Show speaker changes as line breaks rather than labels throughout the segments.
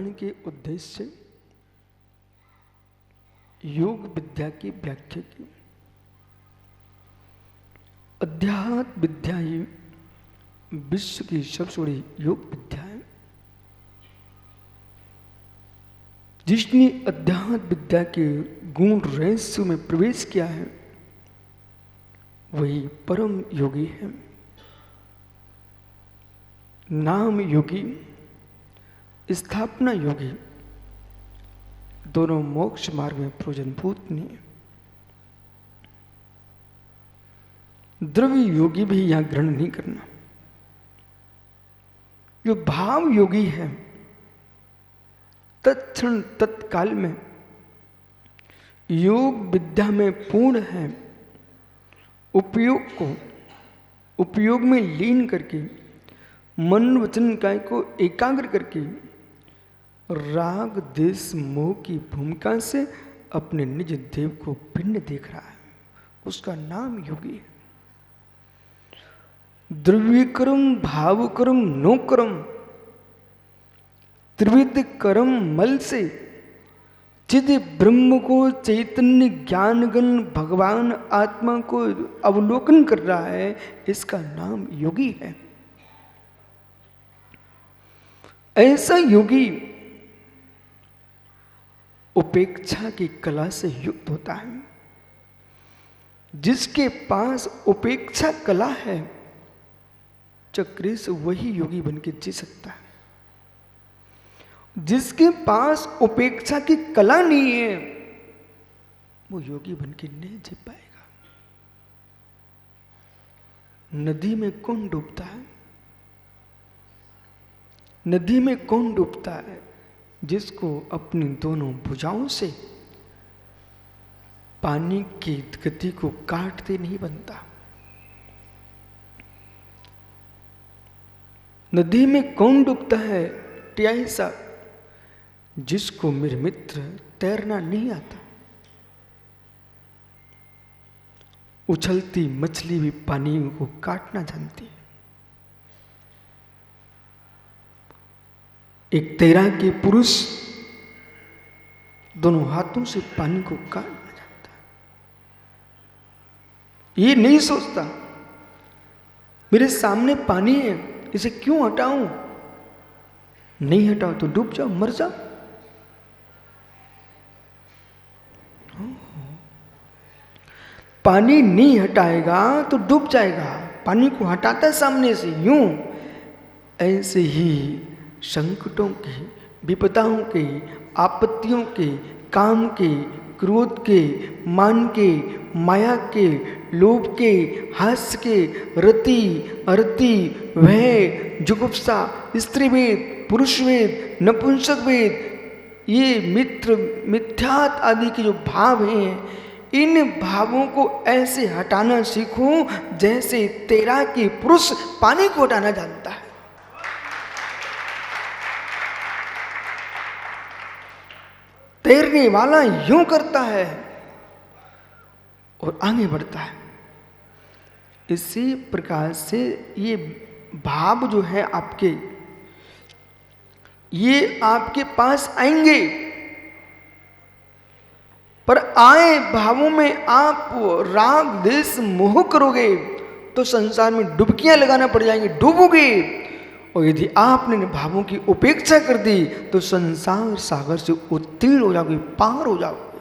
बताने के उद्देश्य से योग विद्या की व्याख्या की। अध्यात्म विद्या ही विश्व की सबसे बड़ी योग विद्या है। जिसने अध्यात्म विद्या के गुण रहस्य में प्रवेश किया है वही परम योगी है। नाम योगी, स्थापना योगी दोनों मोक्ष मार्ग में प्रयोजनभूत नहीं। द्रव्य योगी भी यहां ग्रहण नहीं करना। जो भाव योगी है तत्क्षण तत्काल में योग विद्या में पूर्ण है, उपयोग में लीन करके मन वचन काय को एकाग्र करके राग देश मोह की भूमिका से अपने निज देव को भिन्न देख रहा है, उसका नाम योगी है। द्रव्य कर्म, भाव कर्म, नो कर्म, त्रिविध कर्म मल से चिद ब्रह्म को चैतन्य ज्ञानगण भगवान आत्मा को अवलोकन कर रहा है, इसका नाम योगी है। ऐसा योगी उपेक्षा की कला से युक्त होता है। जिसके पास उपेक्षा कला है चक्री से वही योगी बन के जी सकता है। जिसके पास उपेक्षा की कला नहीं है वो योगी बन के नहीं जी पाएगा। नदी में कौन डूबता है? नदी में कौन डूबता है? जिसको अपनी दोनों भुजाओं से पानी की गति को काटते नहीं बनता। नदी में कौन डूबता है? ट्यासा, जिसको मेरे मित्र तैरना नहीं आता। उछलती मछली भी पानी को काटना जानती है। एक तैराकी पुरुष दोनों हाथों से पानी को काटना जानता है। ये नहीं सोचता मेरे सामने पानी है, इसे क्यों हटाऊं? नहीं हटाओ तो डूब जाओ, मर जाओ। पानी नहीं हटाएगा तो डूब जाएगा। पानी को हटाता है सामने से यूं। ऐसे ही संकटों के, विपदाओं के, आपत्तियों के, काम के, क्रोध के, मान के, माया के, लोभ के, हास्य के, रति, अरति, भय, जुगुप्सा, स्त्रीवेद, पुरुषवेद, नपुंसकवेद, ये मित्र मिथ्यात आदि के जो भाव हैं, इन भावों को ऐसे हटाना सीखो जैसे तैराकी पुरुष पानी को हटाना जानता है। तैरने वाला यूं करता है और आगे बढ़ता है। इसी प्रकार से ये भाव जो है आपके, ये आपके पास आएंगे, पर आए भावों में आप राग देश मोह करोगे तो संसार में डुबकियां लगाना पड़ जाएंगी, डूबोगे। और यदि आपने भावों की उपेक्षा कर दी तो संसार सागर से उत्तीर्ण हो जाओगे, पार हो जाओगे।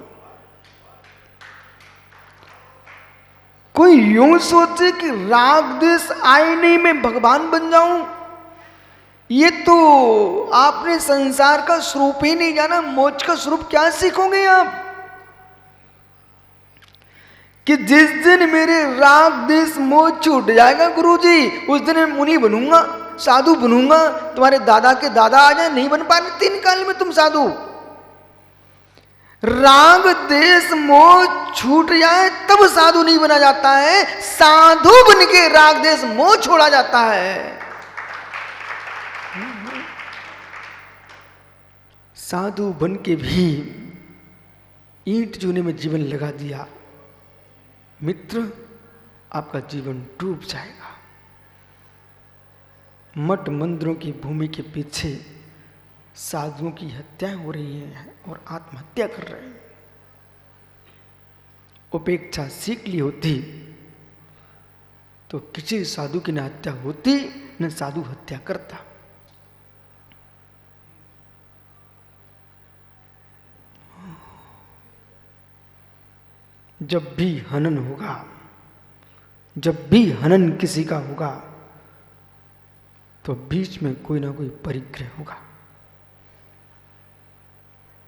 कोई यूं सोचे कि राग देश आए नहीं मैं भगवान बन जाऊं, ये तो आपने संसार का स्वरूप ही नहीं जाना। मोक्ष का स्वरूप क्या सीखोगे आप? कि जिस दिन मेरे राग देश मोह छूट जाएगा गुरुजी, उस दिन मैं मुनि बनूंगा, साधु बनूंगा। तुम्हारे दादा के दादा आ जाए, नहीं बन पाए 3 काल में तुम साधु। राग देश मोह छूट जाए तब साधु नहीं बना जाता है, साधु बन के राग देश मोह छोड़ा जाता है। साधु बन के भी ईंट चूने में जीवन लगा दिया, मित्र आपका जीवन डूब जाएगा। मठ मंदिरों की भूमि के पीछे साधुओं की हत्याएं हो रही हैं और आत्महत्या कर रहे हैं। उपेक्षा सीख ली होती तो किसी साधु की न हत्या होती न साधु हत्या करता। जब भी हनन होगा, जब भी हनन किसी का होगा तो बीच में कोई ना कोई परिग्रह होगा।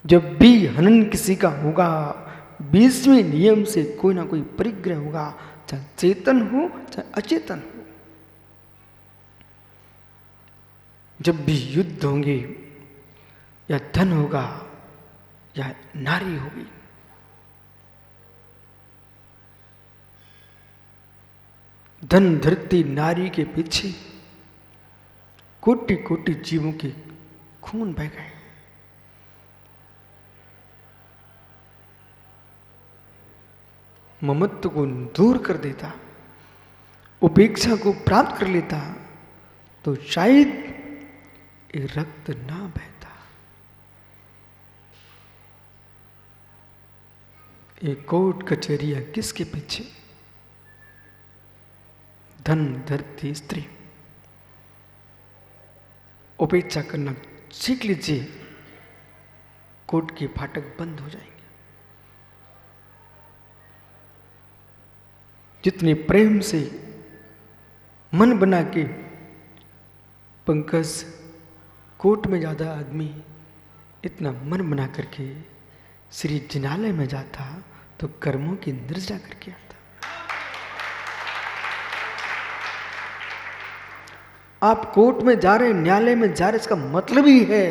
जब भी हनन किसी का होगा, 20वें नियम से कोई ना कोई परिग्रह होगा, चाहे चेतन हो चाहे अचेतन हो। जब भी युद्ध होंगे, या धन होगा या नारी होगी, धन धरती नारी के पीछे कोटि कोटि जीवों के खून बह गए। ममत्व को दूर कर देता, उपेक्षा को प्राप्त कर लेता तो शायद ये रक्त ना बहता। ये कोर्ट कचहरियां किसके पीछे? धन धरती स्त्री। उपेक्षा करना सीख लीजिए, कोर्ट के फाटक बंद हो जाएंगे। जितने प्रेम से मन बना के पंकज कोर्ट में ज्यादा आदमी इतना मन बना करके श्री जिनालय में जाता तो कर्मों की निर्जरा करके आता। आप कोर्ट में जा रहे हैं, न्यायालय में जा रहे, इसका मतलब ही है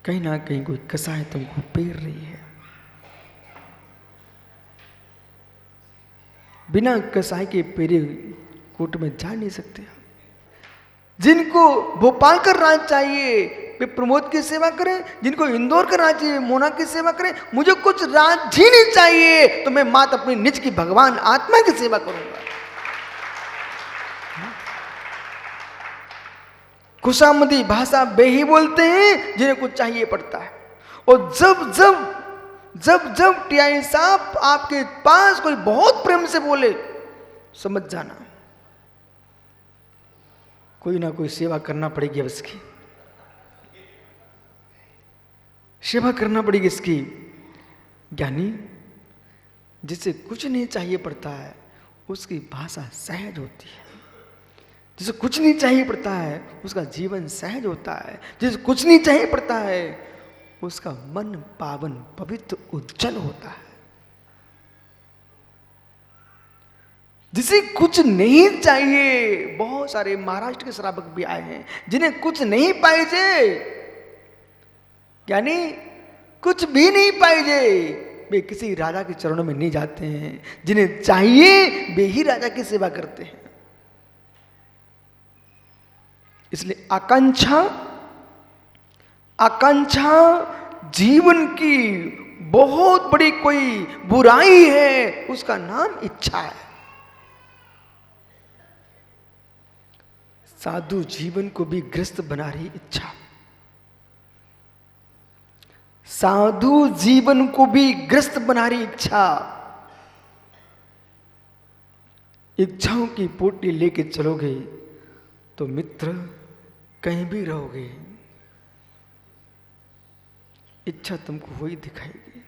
कहीं ना कहीं कोई कसाई तुमको पेर रही है। बिना कसाई के पेरे कोर्ट में जा नहीं सकते। जिनको भोपाल का राज चाहिए वे प्रमोद की सेवा करें, जिनको इंदौर का राज चाहिए मोना की सेवा करें। मुझे कुछ राज ही नहीं चाहिए तो मैं मात अपनी निज की भगवान आत्मा की सेवा करूंगा। खुशामदी भाषा वे ही बोलते हैं जिन्हें कुछ चाहिए पड़ता है। और जब टीआई साहब आपके पास कोई बहुत प्रेम से बोले, समझ जाना कोई ना कोई सेवा करना पड़ेगी। अब इसकी सेवा करना पड़ेगी इसकी। ज्ञानी जिसे कुछ नहीं चाहिए पड़ता है उसकी भाषा सहज होती है। जिसे कुछ नहीं चाहिए पड़ता है उसका जीवन सहज होता है। जिसे कुछ नहीं चाहिए पड़ता है उसका मन पावन पवित्र उज्जवल होता है। जिसे कुछ नहीं चाहिए, बहुत सारे महाराष्ट्र के श्रावक भी आए हैं जिन्हें कुछ नहीं पाइजे, यानी कुछ भी नहीं पाइजे, वे किसी राजा के चरणों में नहीं जाते हैं। जिन्हें चाहिए वे ही राजा की सेवा करते हैं। इसलिए आकांक्षा जीवन की बहुत बड़ी कोई बुराई है, उसका नाम इच्छा है। साधु जीवन को भी ग्रस्त बना रही इच्छा। साधु जीवन को भी ग्रस्त बना रही इच्छा। इच्छाओं की पोटली लेके चलोगे तो मित्र कहीं भी रहोगे, इच्छा तुमको वही दिखाएगी।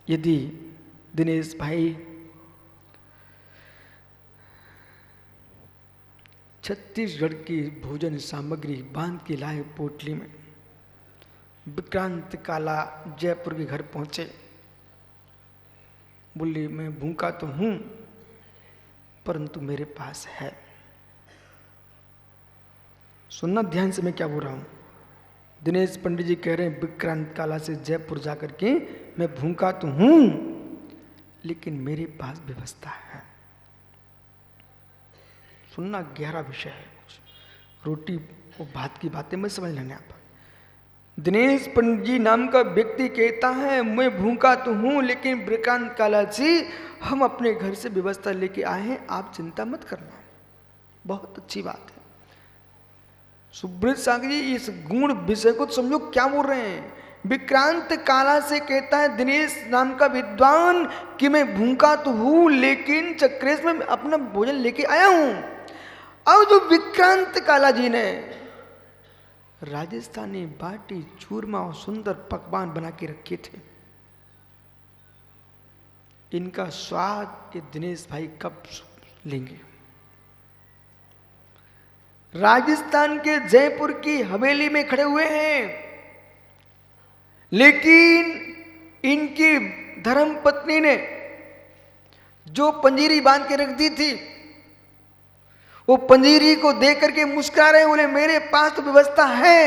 यदि दिनेश भाई छत्तीसगढ़ की भोजन सामग्री बांध के लाए पोटली में, विक्रांत काला जयपुर के घर पहुंचे, बोले मैं भूखा तो हूं परंतु मेरे पास है। सुनना ध्यान से मैं क्या बोल रहा हूं। दिनेश पंडित जी कह रहे हैं विक्रांत काला से जयपुर जाकर के मैं भूखा तो हूं लेकिन मेरे पास व्यवस्था है। सुनना गहरा विषय है, कुछ रोटी और भात की बातें मैं समझ लेने आप। दिनेश पंडित जी नाम का व्यक्ति कहता है मैं भूखा तो हूं लेकिन विक्रांत काला जी हम अपने घर से व्यवस्था लेके आए हैं, आप चिंता मत करना। बहुत अच्छी बात है। सुब्रत सागर जी इस गुण विषय को तो समझो क्या बोल रहे हैं। विक्रांत काला से कहता है दिनेश नाम का विद्वान कि मैं भूखा तो हूं लेकिन चक्रेश में अपना भोजन लेके आया हूं। अब जो विक्रांत काला जी ने राजस्थानी बाटी चूरमा और सुंदर पकवान बना के रखे थे, इनका स्वाद ये दिनेश भाई कब लेंगे। राजस्थान के जयपुर की हवेली में खड़े हुए हैं, लेकिन इनकी धर्म पत्नी ने जो पंजीरी बांध के रख दी थी, वो पंजीरी को देख करके मुस्कुरा रहे, बोले मेरे पास तो व्यवस्था है,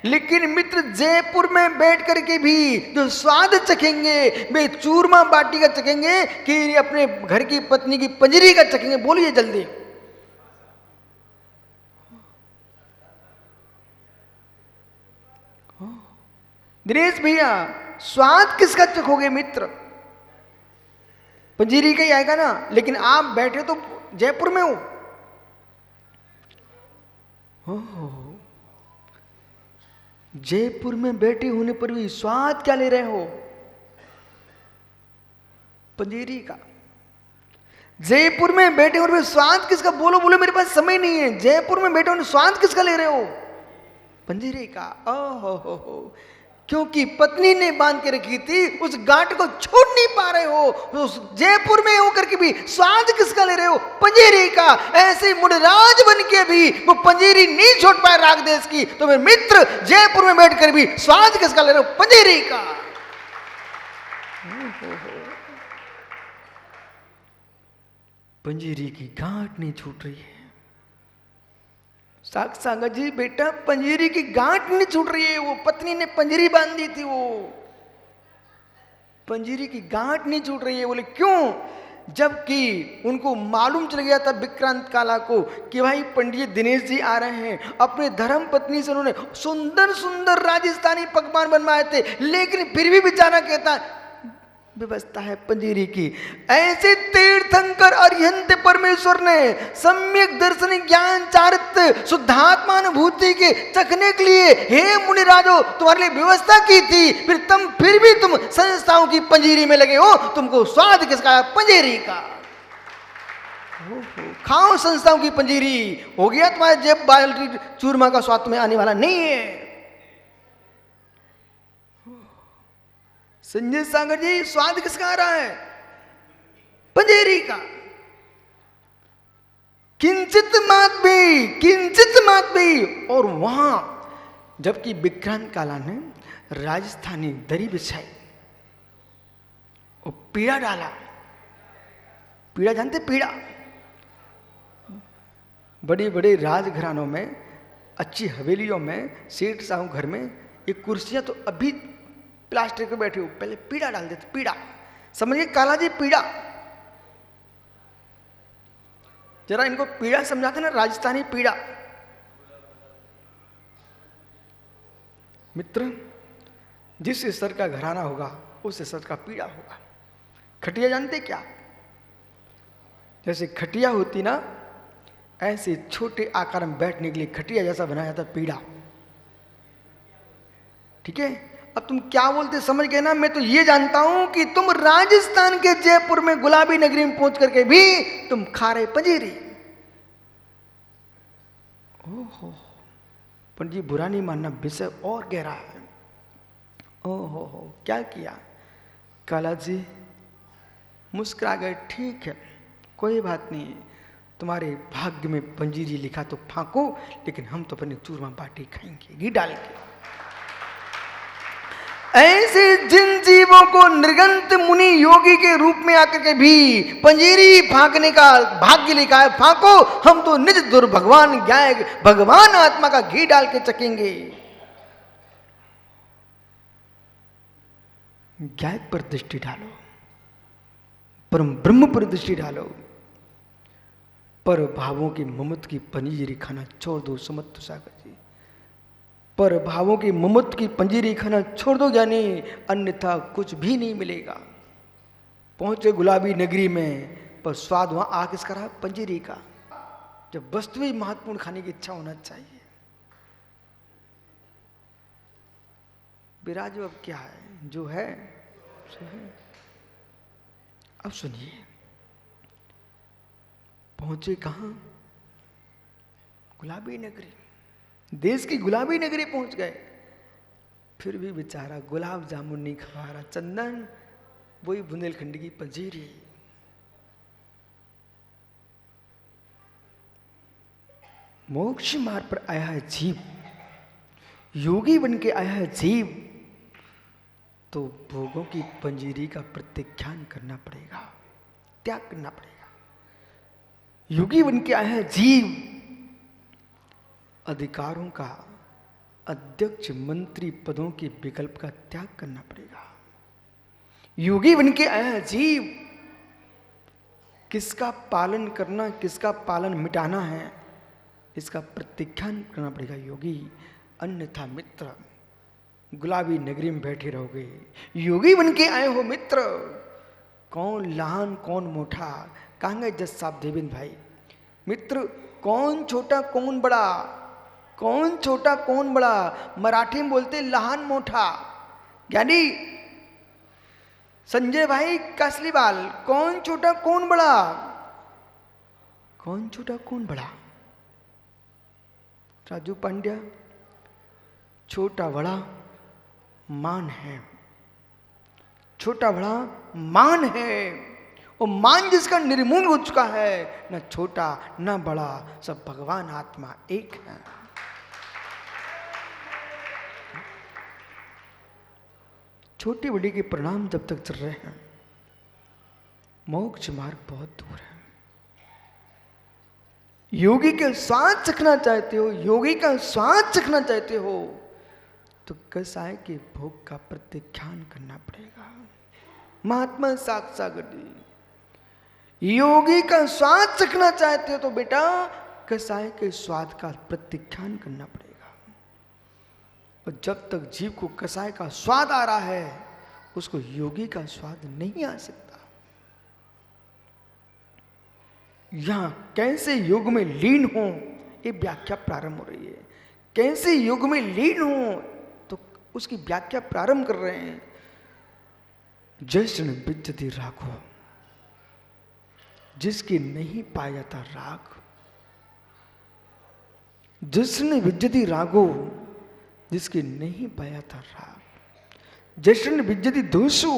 लेकिन मित्र जयपुर में बैठ करके भी जो स्वाद चखेंगे वे चूरमा बाटी का चखेंगे कि अपने घर की पत्नी की पंजीरी का चखेंगे। बोलिए जल्दी। दिनेश भैया स्वाद किसका चखोगे मित्र? पंजीरी का ही आएगा ना, लेकिन आप बैठे तो जयपुर में हो। जयपुर में बैठे होने पर भी स्वाद क्या ले रहे हो? पंजीरी का। जयपुर में बैठे और भी स्वाद किसका? बोलो बोलो, मेरे पास समय नहीं है। जयपुर में बैठे होने स्वाद किसका ले रहे हो? पंजीरी का। ओहो, क्योंकि पत्नी ने बांध के रखी थी, उस गांठ को छोड़ नहीं पा रहे हो। उस जयपुर में होकर के भी स्वाद किसका ले रहे हो? पंजीरी का। ऐसे मुड़राज बन के भी वो पंजीरी नहीं छोड़ पाए राग देश की, तो मेरे मित्र जयपुर में बैठकर भी स्वाद किसका ले रहे हो? पंजीरी का। पंजीरी की गांठ नहीं छूट रही है। सागर जी बेटा पंजीरी की गांठ नहीं छूट रही है। वो पत्नी ने पंजीरी बांध दी थी, वो पंजीरी की गांठ नहीं छूट रही है। बोले क्यों? जबकि उनको मालूम चल गया था विक्रांत काला को कि भाई पंडित दिनेश जी आ रहे हैं। अपने धर्म पत्नी से उन्होंने सुंदर सुंदर राजस्थानी पकवान बनवाए थे, लेकिन फिर भी बेचारा कहता व्यवस्था है पंजीरी की। ऐसे तीर्थंकर अरिहंत परमेश्वर ने सम्यक दर्शन ज्ञान चारित्र शुद्धात्मानुभूति के चखने के लिए हे मुनिराजो तुम्हारे लिए व्यवस्था की थी, फिर भी तुम संस्थाओं की पंजीरी में लगे हो। तुमको स्वाद किसका? पंजीरी का। खाओ संस्थाओं की पंजीरी, हो गया तुम्हारे जेब बाल्टी चूरमा का स्वाद तुम्हें आने वाला नहीं है। संजय सागर जी स्वाद किसका आ रहा है? पंजीरी का। किंचित मात भी। और वहां जबकि विक्रांत काला ने राजस्थानी दरी बिछाई और पीड़ा डाला। पीड़ा जानते? पीड़ा बड़े बड़े राजघरानों में, अच्छी हवेलियों में, सेठ साहू घर में ये कुर्सियां तो अभी प्लास्टिक पे बैठे हो, पहले पीड़ा डाल देते। पीड़ा समझिए काला जी, पीड़ा। जरा इनको पीड़ा समझाते ना, राजस्थानी पीड़ा। मित्र जिस स्तर का घराना होगा उस स्तर का पीड़ा होगा। खटिया जानते क्या? जैसे खटिया होती ना, ऐसे छोटे आकार में बैठने के लिए खटिया जैसा बनाया था पीड़ा। ठीक है, अब तुम क्या बोलते समझ गए ना। मैं तो ये जानता हूं कि तुम राजस्थान के जयपुर में गुलाबी नगरी में पहुंच करके भी तुम खा रहे पंजीरी। ओहो पंडित जी बुरा नहीं मानना, विषय और गहरा है। ओहो क्या किया? काला जी मुस्कुरा गए। ठीक है कोई बात नहीं, तुम्हारे भाग्य में पंजीरी लिखा तो फांको, लेकिन हम तो अपने चूरमा बाटी खाएंगे घी डाल के। ऐसे जिन जीवों को निर्गंत मुनि योगी के रूप में आकर के भी पंजीरी फांकने का भाग्य लिखा है, फांको, हम तो निज दुर्भगवान ज्ञाय भगवान आत्मा का घी डाल के चखेंगे। ज्ञाय पर दृष्टि डालो, परम ब्रह्म पर दृष्टि डालो। पर भावों की ममत की पंजीरी खाना छोड़ दो समर्थ सागर जी। पर भावों की ममत की पंजीरी खाना छोड़ दो ज्ञानी, अन्यथा कुछ भी नहीं मिलेगा। पहुंचे गुलाबी नगरी में, पर स्वाद वहां आ किसका रहा? पंजीरी का। जब वस्तु ही महत्वपूर्ण खाने की इच्छा होना चाहिए। विराजो अब क्या है, जो है सो है। अब सुनिए, पहुंचे कहां? गुलाबी नगरी, देश की गुलाबी नगरी पहुंच गए। फिर भी बेचारा गुलाब जामुन नहीं खा रहा, चंदन वही बुंदेलखंड की पंजीरी। मोक्ष मार्ग पर आया है जीव, योगी बन के आया है जीव, तो भोगों की पंजीरी का प्रत्याख्यान करना पड़ेगा, त्याग करना पड़ेगा। योगी बन के आया है जीव, अधिकारों का, अध्यक्ष मंत्री पदों के विकल्प का त्याग करना पड़ेगा। योगी बन के आया है जीव, किसका पालन करना, किसका पालन मिटाना है, इसका प्रत्याख्यान करना पड़ेगा योगी। अन्यथा मित्र गुलाबी नगरी में बैठे रहोगे। योगी बन के आए हो मित्र, कौन लहान कौन मोटा, कहेंगे जज साहब देवेंद्र भाई। मित्र कौन छोटा कौन बड़ा, कौन छोटा कौन बड़ा, मराठी में बोलते लहान मोठा। यानी संजय भाई कसलीवाल, कौन छोटा कौन बड़ा, कौन छोटा कौन बड़ा। राजू पांड्या, छोटा बड़ा मान है, छोटा बड़ा मान है, और मान जिसका निर्मूल हो चुका है, न छोटा न बड़ा, सब भगवान आत्मा एक है। छोटी बड़ी के परिणाम जब तक चल रहे हैं, मोक्ष मार्ग बहुत दूर है। योगी का स्वाद चखना चाहते हो, योगी का स्वाद चखना चाहते हो, तो कसाय के भोग का प्रत्याख्यान करना पड़ेगा। महात्मा साक्षागति, योगी का स्वाद चखना चाहते हो तो बेटा कसाय के स्वाद का प्रत्याख्यान करना पड़ेगा। और जब तक जीव को कसाय का स्वाद आ रहा है, उसको योगी का स्वाद नहीं आ सकता। यहां कैसे योग में लीन हो, ये व्याख्या प्रारंभ हो रही है। कैसे योग में लीन हो, तो उसकी व्याख्या प्रारंभ कर रहे हैं। जैसन विद्यति राघो, जिसके नहीं पाया जाता राग। जिसने विद्यति रागो, जिसके नहीं पाया था राग। जैसन विद्यति दोषो,